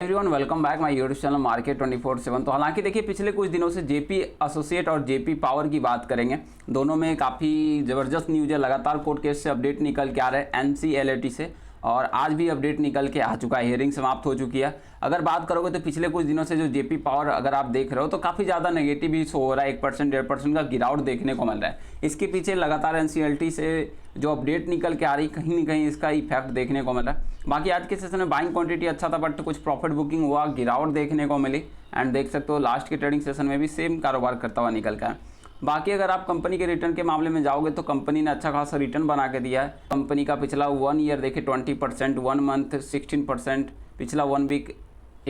Everyone welcome back my YouTube channel market 24/7। तो हालांकि देखिए पिछले कुछ दिनों से जेपी एसोसिएट और जेपी पावर की बात करेंगे। दोनों में काफ़ी ज़बरदस्त न्यूज़ है, लगातार कोर्ट केस से अपडेट निकल के आ रहे हैं एनसीएलटी से, और आज भी अपडेट निकल के आ चुका है, हियरिंग समाप्त हो चुकी है। अगर बात करोगे तो पिछले कुछ दिनों से जो जेपी पावर अगर आप देख रहे हो तो काफ़ी ज़्यादा नेगेटिव ही शो हो रहा है, 1% 1.5% का गिरावट देखने को मिल रहा है। इसके पीछे लगातार एनसीएलटी से जो अपडेट निकल के आ रही, कहीं ना कहीं इसका इफेक्ट देखने को मिल रहा है। बाकी आज के सेशन में बाइंग क्वांटिटी अच्छा था, बट कुछ प्रॉफिट बुकिंग हुआ, गिरावट देखने को मिली। एंड देख सकते हो लास्ट के ट्रेडिंग सेशन में भी सेम कारोबार करता हुआ निकल का है। बाकी अगर आप कंपनी के रिटर्न के मामले में जाओगे तो कंपनी ने अच्छा खासा रिटर्न बना के दिया है। कंपनी का पिछला 1 ईयर देखिए 20%, 1 मंथ 16%, पिछला 1 वीक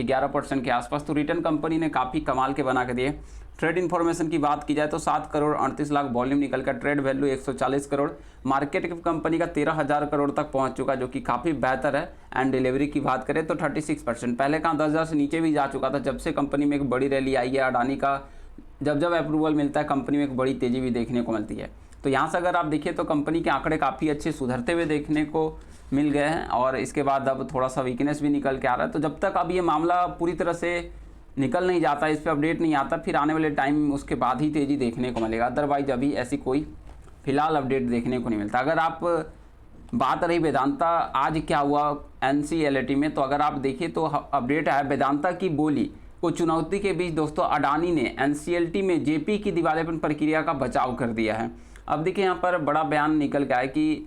11% के आसपास, तो रिटर्न कंपनी ने काफ़ी कमाल के बना के दिए। ट्रेड इन्फॉर्मेशन की बात की जाए तो 7 करोड़ 38 लाख वॉल्यूम निकल कर, trade value 140 crore, market cap company का 13,000 करोड़ तक पहुंच चुका, जो कि काफ़ी बेहतर है। एंड डिलीवरी की बात करें तो 36%, पहले कहाँ 10,000 से नीचे भी जा चुका था। जब से कंपनी में एक बड़ी रैली आई है, अडानी का जब अप्रूवल मिलता है कंपनी में एक बड़ी तेज़ी भी देखने को मिलती है। तो यहाँ से अगर आप देखिए तो कंपनी के आंकड़े काफ़ी अच्छे सुधरते हुए देखने को मिल गए हैं, और इसके बाद अब थोड़ा सा वीकनेस भी निकल के आ रहा है। तो जब तक अब ये मामला पूरी तरह से निकल नहीं जाता, इस पर अपडेट नहीं आता, फिर आने वाले टाइम उसके बाद ही तेज़ी देखने को मिलेगा। अदरवाइज अभी ऐसी कोई फिलहाल अपडेट देखने को नहीं मिलता। अगर आप बात रही वेदांता आज क्या हुआ एनसीएलटी में, तो अगर आप देखिए तो अपडेट है वेदांता की बोली को चुनौती के बीच दोस्तों अडानी ने एनसीएलटी में जेपी की दिवालियापन प्रक्रिया का बचाव कर दिया है। अब देखिए यहाँ पर बड़ा बयान निकल के आया कि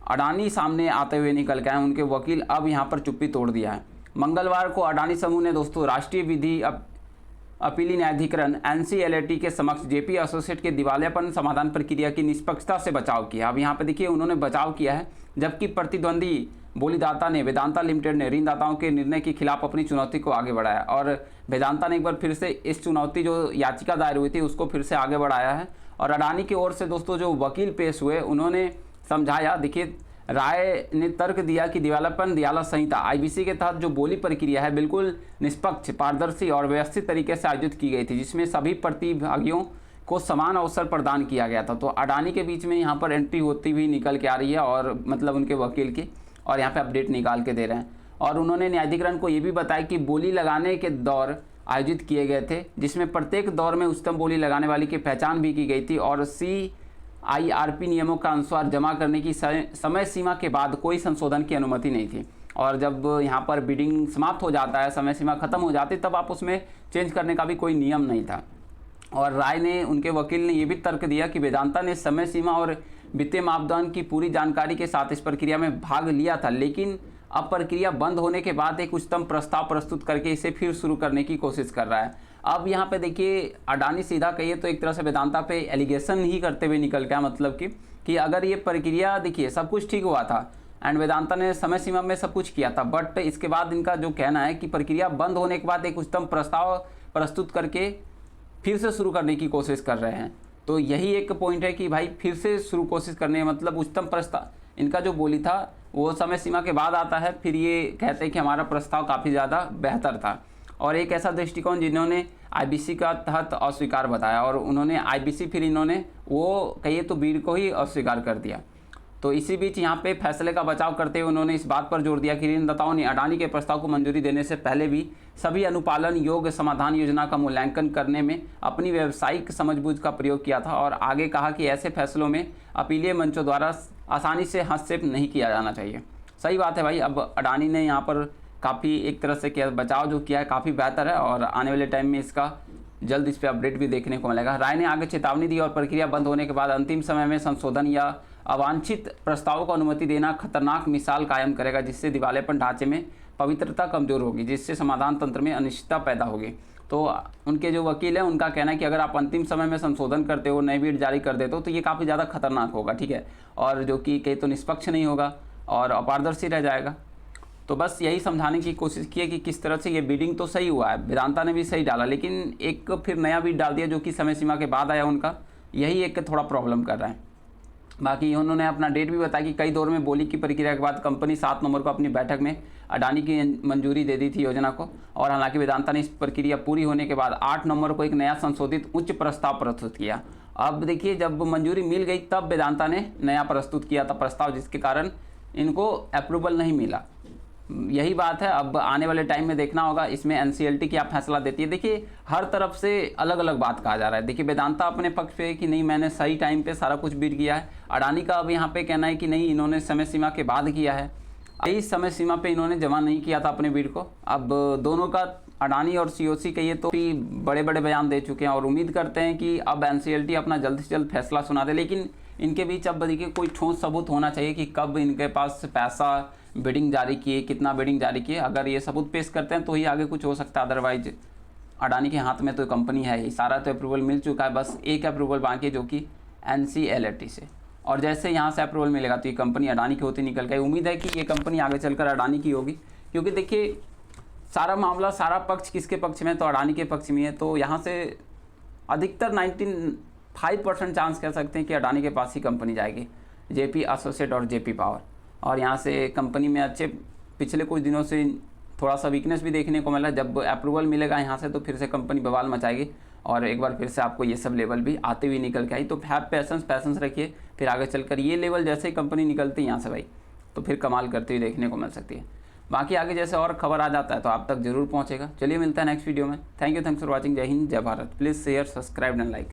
अडानी सामने आते हुए निकल के आए, उनके वकील अब यहाँ पर चुप्पी तोड़ दिया है। मंगलवार को अडानी समूह ने दोस्तों राष्ट्रीय विधि अपीली न्यायाधिकरण एनसीएलटी के समक्ष जेपी एसोसिएट के दिवालियापन समाधान प्रक्रिया की निष्पक्षता से बचाव किया। अब यहाँ पे देखिए उन्होंने बचाव किया है, जबकि प्रतिद्वंदी बोलीदाता ने वेदांता लिमिटेड ने ऋणदाताओं के निर्णय के खिलाफ अपनी चुनौती को आगे बढ़ाया, और वेदांता ने एक बार फिर से इस चुनौती जो याचिका दायर हुई थी उसको फिर से आगे बढ़ाया है। और अडानी की ओर से दोस्तों जो वकील पेश हुए उन्होंने समझाया, देखिए राय ने तर्क दिया कि दिवालियापन दियाला संहिता आईबीसी के तहत जो बोली प्रक्रिया है बिल्कुल निष्पक्ष, पारदर्शी और व्यवस्थित तरीके से आयोजित की गई थी, जिसमें सभी प्रतिभागियों को समान अवसर प्रदान किया गया था। तो अडानी के बीच में यहाँ पर एंट्री होती हुई निकल के आ रही है, और मतलब उनके वकील की, और यहाँ पे अपडेट निकाल के दे रहे हैं। और उन्होंने न्यायाधिकरण को ये भी बताया कि बोली लगाने के दौर आयोजित किए गए थे, जिसमें प्रत्येक दौर में उच्चतम बोली लगाने वाली की पहचान भी की गई थी, और CIRP नियमों का अनुसार जमा करने की समय सीमा के बाद कोई संशोधन की अनुमति नहीं थी। और जब यहाँ पर बिडिंग समाप्त हो जाता है, समय सीमा खत्म हो जाती, तब आप उसमें चेंज करने का भी कोई नियम नहीं था। और राय ने, उनके वकील ने यह भी तर्क दिया कि वेदांता ने समय सीमा और वित्तीय मापदंड की पूरी जानकारी के साथ इस प्रक्रिया में भाग लिया था, लेकिन अब प्रक्रिया बंद होने के बाद एक उच्चतम प्रस्ताव प्रस्तुत करके इसे फिर शुरू करने की कोशिश कर रहा है। अब यहाँ पे देखिए अडानी सीधा कहिए तो एक तरह से वेदांता पे एलिगेशन ही करते हुए निकल गया, मतलब कि अगर ये प्रक्रिया देखिए सब कुछ ठीक हुआ था एंड वेदांता ने समय सीमा में सब कुछ किया था, बट इसके बाद इनका जो कहना है कि प्रक्रिया बंद होने के बाद एक उच्चतम प्रस्ताव प्रस्तुत करके फिर से शुरू करने की कोशिश कर रहे हैं। तो यही एक पॉइंट है कि भाई फिर से शुरू कोशिश करने, मतलब उच्चतम प्रस्ताव इनका जो बोली था वो समय सीमा के बाद आता है, फिर ये कहते हैं कि हमारा प्रस्ताव काफ़ी ज़्यादा बेहतर था। और एक ऐसा दृष्टिकोण जिन्होंने आईबीसी का तहत अस्वीकार बताया, और उन्होंने आईबीसी फिर इन्होंने वो कहिए तो बीड को ही अस्वीकार कर दिया। तो इसी बीच यहाँ पे फैसले का बचाव करते हुए उन्होंने इस बात पर जोर दिया कि ऋणदाताओं ने अडानी के प्रस्ताव को मंजूरी देने से पहले भी सभी अनुपालन योग्य समाधान योजना का मूल्यांकन करने में अपनी व्यावसायिक समझबूझ का प्रयोग किया था, और आगे कहा कि ऐसे फैसलों में अपीलीय मंचों द्वारा आसानी से हस्तक्षेप नहीं किया जाना चाहिए। सही बात है भाई, अब अडानी ने यहाँ पर काफ़ी एक तरह से किया, बचाव जो किया है काफ़ी बेहतर है, और आने वाले टाइम में इसका जल्द इस पर अपडेट भी देखने को मिलेगा। राय ने आगे चेतावनी दी, और प्रक्रिया बंद होने के बाद अंतिम समय में संशोधन या अवांछित प्रस्तावों को अनुमति देना खतरनाक मिसाल कायम करेगा, जिससे दिवालियापन ढांचे में पवित्रता कमजोर होगी, जिससे समाधान तंत्र में अनिश्चितता पैदा होगी। तो उनके जो वकील हैं उनका कहना है कि अगर आप अंतिम समय में संशोधन करते हो, नई बिड जारी कर देते हो, तो ये काफ़ी ज़्यादा खतरनाक होगा, ठीक है, और जो कि कहीं तो निष्पक्ष नहीं होगा और अपारदर्शी रह जाएगा। तो बस यही समझाने की कोशिश की है कि किस तरह से ये बिडिंग तो सही हुआ है, वेदांता ने भी सही डाला, लेकिन एक फिर नया बिड डाल दिया जो कि समय सीमा के बाद आया उनका, यही एक थोड़ा प्रॉब्लम कर रहा है। बाकी उन्होंने अपना डेट भी बताया कि कई दौर में बोली की प्रक्रिया के बाद कंपनी 7 नवंबर को अपनी बैठक में अडानी की मंजूरी दे दी थी योजना को, और हालांकि वेदांता ने इस प्रक्रिया पूरी होने के बाद 8 नवंबर को एक नया संशोधित उच्च प्रस्ताव प्रस्तुत किया। अब देखिए जब मंजूरी मिल गई तब वेदांता ने नया प्रस्तुत किया था प्रस्ताव, जिसके कारण इनको अप्रूवल नहीं मिला। यही बात है, अब आने वाले टाइम में देखना होगा इसमें एनसीएलटी क्या फैसला देती है। देखिए हर तरफ से अलग अलग बात कहा जा रहा है। देखिए वेदांता अपने पक्ष पे कि नहीं मैंने सही टाइम पे सारा कुछ बीट किया है। अडानी का अब यहाँ पे कहना है कि नहीं इन्होंने समय सीमा के बाद किया है। इस समय सीमा पे इन्होंने जमा नहीं किया था अपने बीट को। अब दोनों का अडानी और सीओसी कहिए तो बड़े बड़े बयान दे चुके हैं और उम्मीद करते हैं कि अब एनसीएलटी अपना जल्द से जल्द फैसला सुना दे। लेकिन इनके बीच अब देखिए कोई ठोस सबूत होना चाहिए कि कब इनके पास पैसा बिडिंग जारी किए, कितना बिडिंग जारी किए। अगर ये सबूत पेश करते हैं तो ही आगे कुछ हो सकता है, अदरवाइज अडानी के हाथ में तो कंपनी है ही, सारा तो अप्रूवल मिल चुका है, बस एक अप्रूवल बाकी है जो कि एनसीएलटी से। और जैसे यहाँ से अप्रूवल मिलेगा तो ये कंपनी अडानी की होती निकल गई। उम्मीद है कि ये कंपनी आगे चलकर अडानी की होगी, क्योंकि देखिए सारा मामला, सारा पक्ष किसके पक्ष में, तो अडानी के पक्ष में है। तो यहाँ से अधिकतर 95% चांस कह सकते हैं कि अडानी के पास ही कंपनी जाएगी, जेपी एसोसिएट और जेपी पावर। और यहाँ से कंपनी में अच्छे पिछले कुछ दिनों से थोड़ा सा वीकनेस भी देखने को मिला। जब अप्रूवल मिलेगा यहाँ से तो फिर से कंपनी बवाल मचाएगी और एक बार फिर से आपको ये सब लेवल भी आते हुए निकल के आई। तो हैव पैसेंस रखिए, फिर आगे चलकर ये लेवल जैसे ही कंपनी निकलती है यहाँ से भाई तो फिर कमाल करती हुई देखने को मिल सकती है। बाकी आगे जैसे और खबर आ जाता है तो आप तक जरूर पहुँचेगा। चलिए मिलता है नेक्स्ट वीडियो में। Thanks for watching. जय हिंद, जय Bharat. Please share, subscribe and like.